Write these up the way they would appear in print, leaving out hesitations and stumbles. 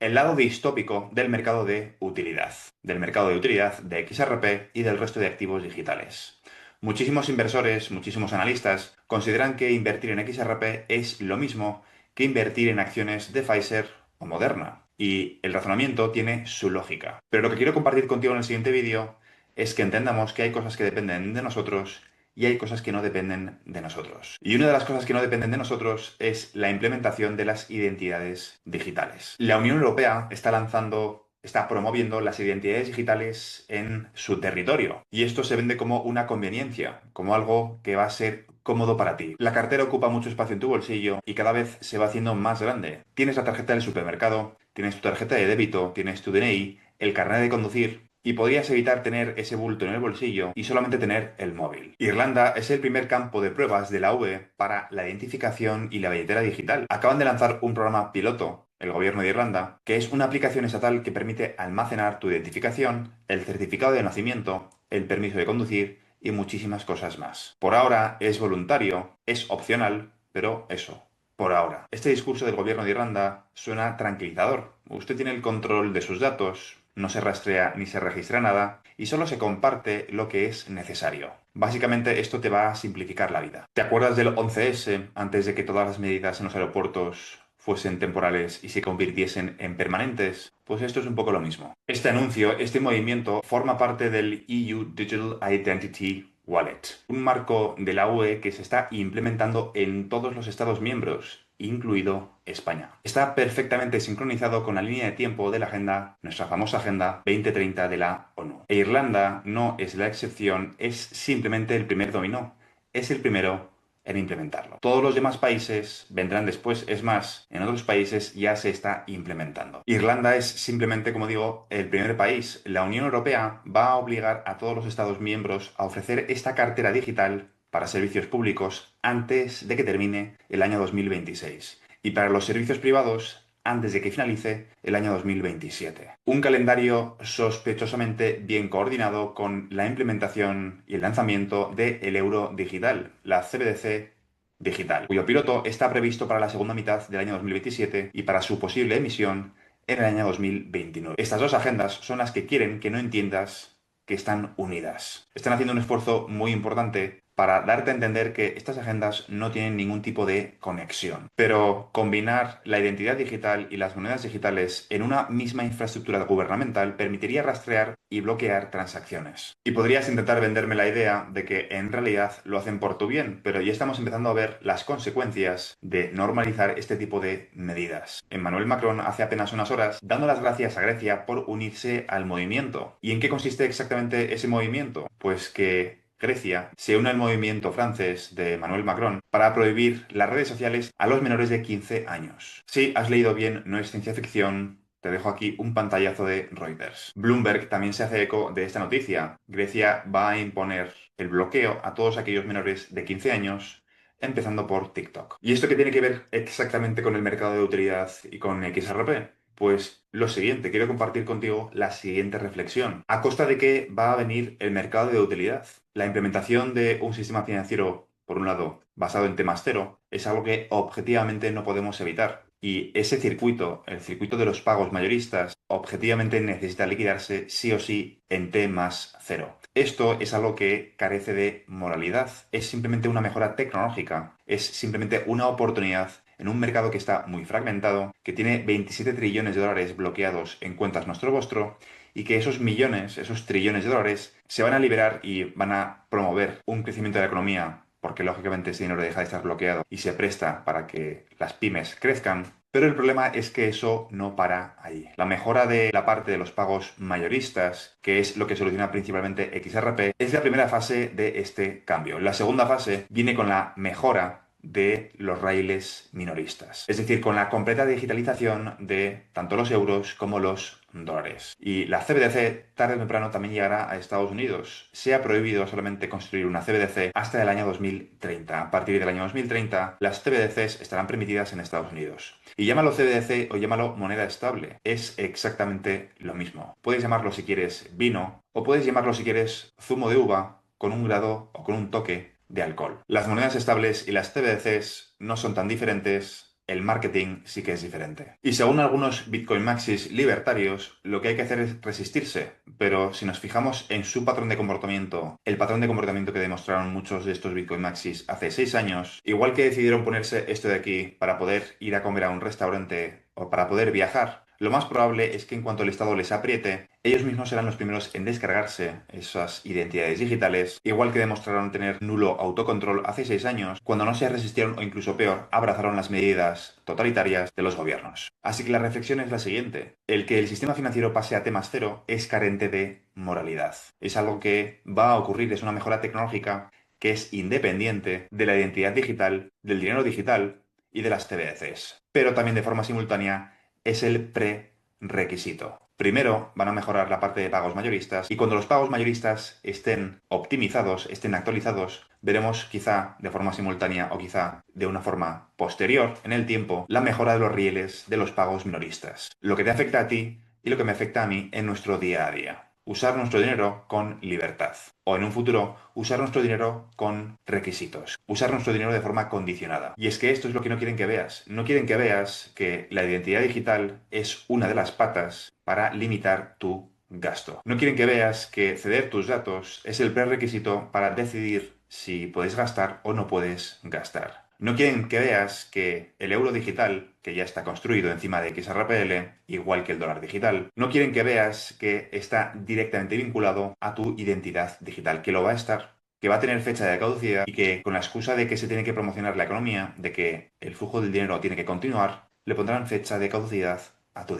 el lado distópico del mercado de utilidad, de XRP y del resto de activos digitales. Muchísimos inversores, muchísimos analistas consideran que invertir en XRP es lo mismo que invertir en acciones de Pfizer o Moderna. Y el razonamiento tiene su lógica. Pero lo que quiero compartir contigo en el siguiente vídeo es que entendamos que hay cosas que dependen de nosotros y hay cosas que no dependen de nosotros. Y una de las cosas que no dependen de nosotros es la implementación de las identidades digitales. La Unión Europea está promoviendo las identidades digitales en su territorio. Y esto se vende como una conveniencia, como algo que va a ser cómodo para ti. La cartera ocupa mucho espacio en tu bolsillo y cada vez se va haciendo más grande. Tienes la tarjeta del supermercado, tienes tu tarjeta de débito, tienes tu DNI, el carnet de conducir y podrías evitar tener ese bulto en el bolsillo y solamente tener el móvil. Irlanda es el primer campo de pruebas de la UE para la identificación y la billetera digital. Acaban de lanzar un programa piloto, el gobierno de Irlanda, que es una aplicación estatal que permite almacenar tu identificación, el certificado de nacimiento, el permiso de conducir y muchísimas cosas más. Por ahora es voluntario, es opcional, pero eso, por ahora. Este discurso del gobierno de Irlanda suena tranquilizador. Usted tiene el control de sus datos, no se rastrea ni se registra nada y solo se comparte lo que es necesario. Básicamente esto te va a simplificar la vida. ¿Te acuerdas del 11S antes de que todas las medidas en los aeropuertos fuesen temporales y se convirtiesen en permanentes? Pues esto es un poco lo mismo. Este anuncio, este movimiento, forma parte del EU Digital Identity Wallet, un marco de la UE que se está implementando en todos los Estados miembros, incluido España. Está perfectamente sincronizado con la línea de tiempo de la agenda, nuestra famosa Agenda 2030 de la ONU. E Irlanda no es la excepción, es simplemente el primer dominó. Es el primero en implementarlo. Todos los demás países vendrán después, es más, en otros países ya se está implementando. Irlanda es simplemente, como digo, el primer país. La Unión Europea va a obligar a todos los Estados miembros a ofrecer esta cartera digital para servicios públicos antes de que termine el año 2026. Y para los servicios privados antes de que finalice el año 2027. Un calendario sospechosamente bien coordinado con la implementación y el lanzamiento del euro digital, la CBDC digital, cuyo piloto está previsto para la segunda mitad del año 2027 y para su posible emisión en el año 2029. Estas dos agendas son las que quieren que no entiendas que están unidas. Están haciendo un esfuerzo muy importante para darte a entender que estas agendas no tienen ningún tipo de conexión. Pero combinar la identidad digital y las monedas digitales en una misma infraestructura gubernamental permitiría rastrear y bloquear transacciones. Y podrías intentar venderme la idea de que en realidad lo hacen por tu bien, pero ya estamos empezando a ver las consecuencias de normalizar este tipo de medidas. Emmanuel Macron hace apenas unas horas dando las gracias a Grecia por unirse al movimiento. ¿Y en qué consiste exactamente ese movimiento? Pues que Grecia se une al movimiento francés de Emmanuel Macron para prohibir las redes sociales a los menores de 15 años. Sí, has leído bien, no es ciencia ficción. Te dejo aquí un pantallazo de Reuters. Bloomberg también se hace eco de esta noticia. Grecia va a imponer el bloqueo a todos aquellos menores de 15 años, empezando por TikTok. ¿Y esto qué tiene que ver exactamente con el mercado de utilidad y con XRP? Pues lo siguiente, quiero compartir contigo la siguiente reflexión. ¿A costa de qué va a venir el mercado de utilidad? La implementación de un sistema financiero, por un lado, basado en temas cero, es algo que objetivamente no podemos evitar. Y ese circuito, el circuito de los pagos mayoristas, objetivamente necesita liquidarse sí o sí en T más cero. Esto es algo que carece de moralidad, es simplemente una mejora tecnológica, es simplemente una oportunidad en un mercado que está muy fragmentado, que tiene 27 trillones de dólares bloqueados en cuentas nuestro vostro, y que esos millones, esos trillones de dólares, se van a liberar y van a promover un crecimiento de la economía, porque lógicamente ese dinero deja de estar bloqueado y se presta para que las pymes crezcan. Pero el problema es que eso no para ahí. La mejora de la parte de los pagos mayoristas, que es lo que soluciona principalmente XRP, es la primera fase de este cambio. La segunda fase viene con la mejora de los raíles minoristas, es decir, con la completa digitalización de tanto los euros como los dólares. Y la CBDC tarde o temprano también llegará a Estados Unidos. Se ha prohibido solamente construir una CBDC hasta el año 2030. A partir del año 2030, las CBDCs estarán permitidas en Estados Unidos. Y llámalo CBDC o llámalo moneda estable, es exactamente lo mismo. Puedes llamarlo si quieres vino o puedes llamarlo si quieres zumo de uva con un grado o con un toque de alcohol. Las monedas estables y las CBDCs no son tan diferentes el marketing sí que es diferente. Y según algunos Bitcoin Maxis libertarios, lo que hay que hacer es resistirse, pero si nos fijamos en su patrón de comportamiento, el patrón de comportamiento que demostraron muchos de estos Bitcoin Maxis hace 6 años, igual que decidieron ponerse esto de aquí para poder ir a comer a un restaurante o para poder viajar, lo más probable es que en cuanto el Estado les apriete, ellos mismos serán los primeros en descargarse esas identidades digitales, igual que demostraron tener nulo autocontrol hace 6 años, cuando no se resistieron o incluso peor, abrazaron las medidas totalitarias de los gobiernos. Así que la reflexión es la siguiente: el que el sistema financiero pase a temas cero es carente de moralidad. Es algo que va a ocurrir, es una mejora tecnológica que es independiente de la identidad digital, del dinero digital y de las CBDCs. Pero también de forma simultánea es el prerequisito. Primero van a mejorar la parte de pagos mayoristas y cuando los pagos mayoristas estén optimizados, estén actualizados, veremos quizá de forma simultánea o quizá de una forma posterior en el tiempo la mejora de los rieles de los pagos minoristas. Lo que te afecta a ti y lo que me afecta a mí en nuestro día a día. Usar nuestro dinero con libertad. O en un futuro, usar nuestro dinero con requisitos. Usar nuestro dinero de forma condicionada. Y es que esto es lo que no quieren que veas. No quieren que veas que la identidad digital es una de las patas para limitar tu gasto. No quieren que veas que ceder tus datos es el prerequisito para decidir si puedes gastar o no puedes gastar. No quieren que veas que el euro digital, que ya está construido encima de XRPL, igual que el dólar digital, no quieren que veas que está directamente vinculado a tu identidad digital, que lo va a estar, que va a tener fecha de caducidad y que con la excusa de que se tiene que promocionar la economía, de que el flujo del dinero tiene que continuar, le pondrán fecha de caducidad a tu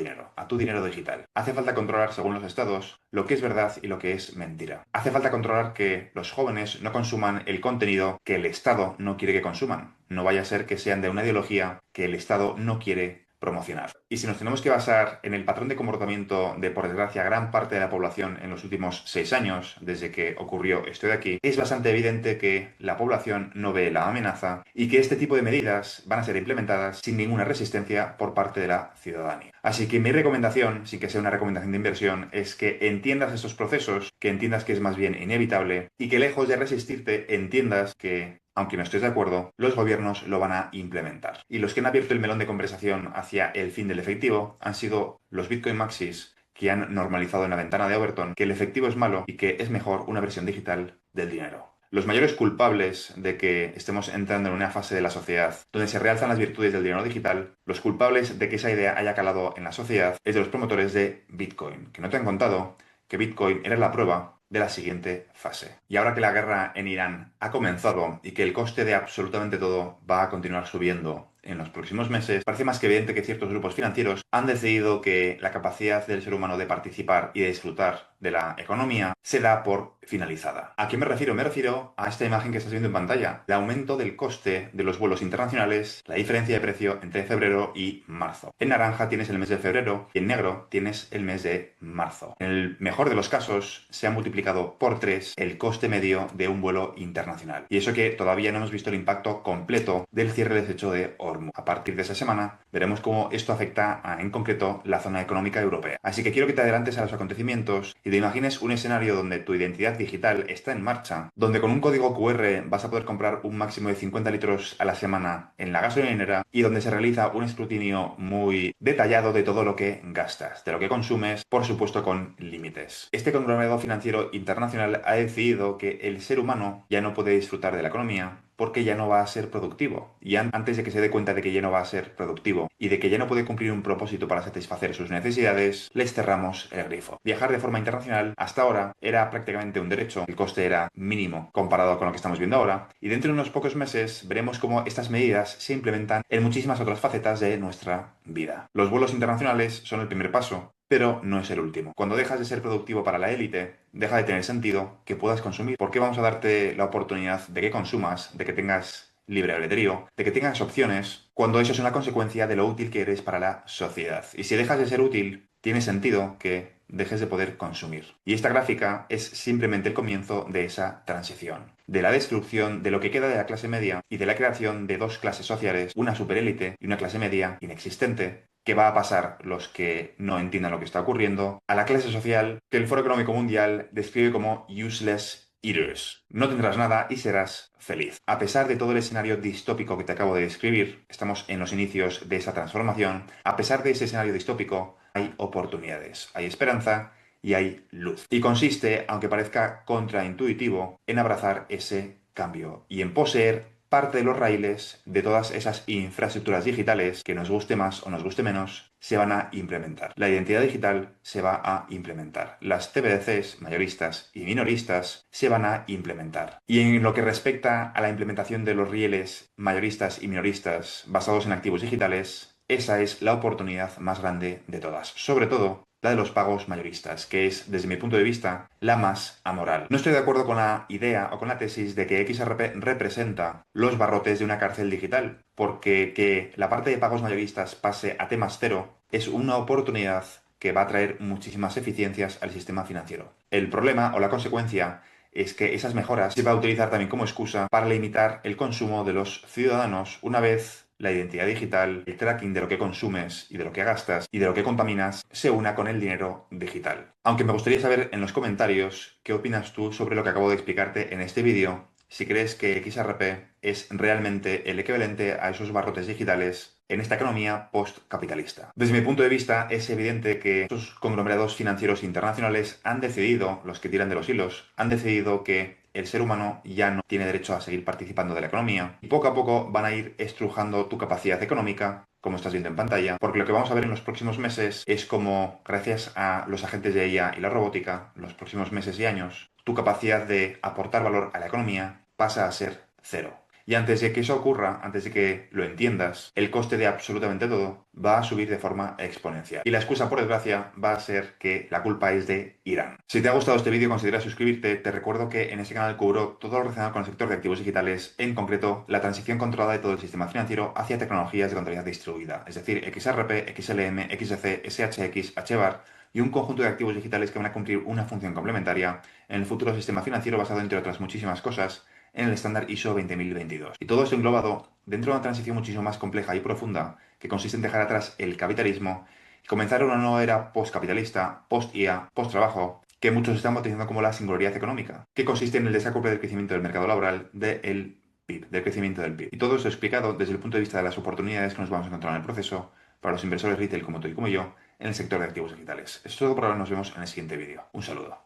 dinero digital. Hace falta controlar, según los estados, lo que es verdad y lo que es mentira. Hace falta controlar que los jóvenes no consuman el contenido que el Estado no quiere que consuman. No vaya a ser que sean de una ideología que el Estado no quiere promocionar. Y si nos tenemos que basar en el patrón de comportamiento de, por desgracia, gran parte de la población en los últimos 6 años, desde que ocurrió esto de aquí, es bastante evidente que la población no ve la amenaza y que este tipo de medidas van a ser implementadas sin ninguna resistencia por parte de la ciudadanía. Así que mi recomendación, sin que sea una recomendación de inversión, es que entiendas estos procesos, que entiendas que es más bien inevitable y que lejos de resistirte, entiendas que aunque no estés de acuerdo, los gobiernos lo van a implementar. Y los que han abierto el melón de conversación hacia el fin del efectivo han sido los Bitcoin Maxis, que han normalizado en la ventana de Overton que el efectivo es malo y que es mejor una versión digital del dinero. Los mayores culpables de que estemos entrando en una fase de la sociedad donde se realzan las virtudes del dinero digital, los culpables de que esa idea haya calado en la sociedad, es de los promotores de Bitcoin, que no te han contado que Bitcoin era la prueba de la siguiente fase. Y ahora que la guerra en Irán ha comenzado y que el coste de absolutamente todo va a continuar subiendo en los próximos meses, parece más que evidente que ciertos grupos financieros han decidido que la capacidad del ser humano de participar y de disfrutar de la economía se da por finalizada. ¿A qué me refiero? Me refiero a esta imagen que estás viendo en pantalla. El aumento del coste de los vuelos internacionales, la diferencia de precio entre febrero y marzo. En naranja tienes el mes de febrero y en negro tienes el mes de marzo. En el mejor de los casos se ha multiplicado por 3 el coste medio de un vuelo internacional. Y eso que todavía no hemos visto el impacto completo del cierre del estrecho de Hormuz. A partir de esa semana veremos cómo esto afecta en concreto la zona económica europea. Así que quiero que te adelantes a los acontecimientos y te imagines un escenario donde tu identidad digital está en marcha, donde con un código QR vas a poder comprar un máximo de 50 litros a la semana en la gasolinera y donde se realiza un escrutinio muy detallado de todo lo que gastas, de lo que consumes, por supuesto con límites. Este conglomerado financiero internacional ha decidido que el ser humano ya no puede disfrutar de la economía porque ya no va a ser productivo. Y antes de que se dé cuenta de que ya no va a ser productivo y de que ya no puede cumplir un propósito para satisfacer sus necesidades, les cerramos el grifo. Viajar de forma internacional hasta ahora era prácticamente un derecho, el coste era mínimo comparado con lo que estamos viendo ahora, y dentro de unos pocos meses veremos cómo estas medidas se implementan en muchísimas otras facetas de nuestra vida. Los vuelos internacionales son el primer paso, pero no es el último. Cuando dejas de ser productivo para la élite, deja de tener sentido que puedas consumir. ¿Por qué vamos a darte la oportunidad de que consumas, de que tengas libre albedrío, de que tengas opciones, cuando eso es una consecuencia de lo útil que eres para la sociedad? Y si dejas de ser útil, tiene sentido que dejes de poder consumir. Y esta gráfica es simplemente el comienzo de esa transición, de la destrucción de lo que queda de la clase media y de la creación de dos clases sociales, una superélite y una clase media inexistente, que va a pasar los que no entiendan lo que está ocurriendo, a la clase social que el Foro Económico Mundial describe como useless Eaters. No tendrás nada y serás feliz. A pesar de todo el escenario distópico que te acabo de describir, estamos en los inicios de esa transformación, a pesar de ese escenario distópico, hay oportunidades, hay esperanza y hay luz. Y consiste, aunque parezca contraintuitivo, en abrazar ese cambio y en poseer parte de los raíles de todas esas infraestructuras digitales que nos guste más o nos guste menos, se van a implementar. La identidad digital se va a implementar. Las CBDCs mayoristas y minoristas se van a implementar. Y en lo que respecta a la implementación de los rieles mayoristas y minoristas basados en activos digitales, esa es la oportunidad más grande de todas. Sobre todo la de los pagos mayoristas, que es, desde mi punto de vista, la más amoral. No estoy de acuerdo con la idea o con la tesis de que XRP representa los barrotes de una cárcel digital, porque que la parte de pagos mayoristas pase a T+0 es una oportunidad que va a traer muchísimas eficiencias al sistema financiero. El problema o la consecuencia es que esas mejoras se va a utilizar también como excusa para limitar el consumo de los ciudadanos una vez la identidad digital, el tracking de lo que consumes y de lo que gastas y de lo que contaminas se una con el dinero digital. Aunque me gustaría saber en los comentarios qué opinas tú sobre lo que acabo de explicarte en este vídeo, si crees que XRP es realmente el equivalente a esos barrotes digitales en esta economía postcapitalista. Desde mi punto de vista, es evidente que estos conglomerados financieros internacionales han decidido, los que tiran de los hilos, han decidido que el ser humano ya no tiene derecho a seguir participando de la economía y poco a poco van a ir estrujando tu capacidad económica, como estás viendo en pantalla, porque lo que vamos a ver en los próximos meses es como, gracias a los agentes de IA y la robótica, los próximos meses y años, tu capacidad de aportar valor a la economía pasa a ser cero. Y antes de que eso ocurra, antes de que lo entiendas, el coste de absolutamente todo va a subir de forma exponencial. Y la excusa, por desgracia, va a ser que la culpa es de Irán. Si te ha gustado este vídeo, considera suscribirte. Te recuerdo que en este canal cubro todo lo relacionado con el sector de activos digitales, en concreto la transición controlada de todo el sistema financiero hacia tecnologías de contabilidad distribuida, es decir, XRP, XLM, XC, SHX, HBAR y un conjunto de activos digitales que van a cumplir una función complementaria en el futuro sistema financiero basado, entre otras muchísimas cosas, en el estándar ISO 20022. Y todo esto englobado dentro de una transición muchísimo más compleja y profunda que consiste en dejar atrás el capitalismo y comenzar una nueva era postcapitalista, post-IA, post-trabajo, que muchos están bautizando como la singularidad económica, que consiste en el desacople del crecimiento del mercado laboral del PIB, del crecimiento del PIB. Y todo esto explicado desde el punto de vista de las oportunidades que nos vamos a encontrar en el proceso para los inversores retail como tú y como yo en el sector de activos digitales. Esto es todo por ahora, nos vemos en el siguiente vídeo. Un saludo.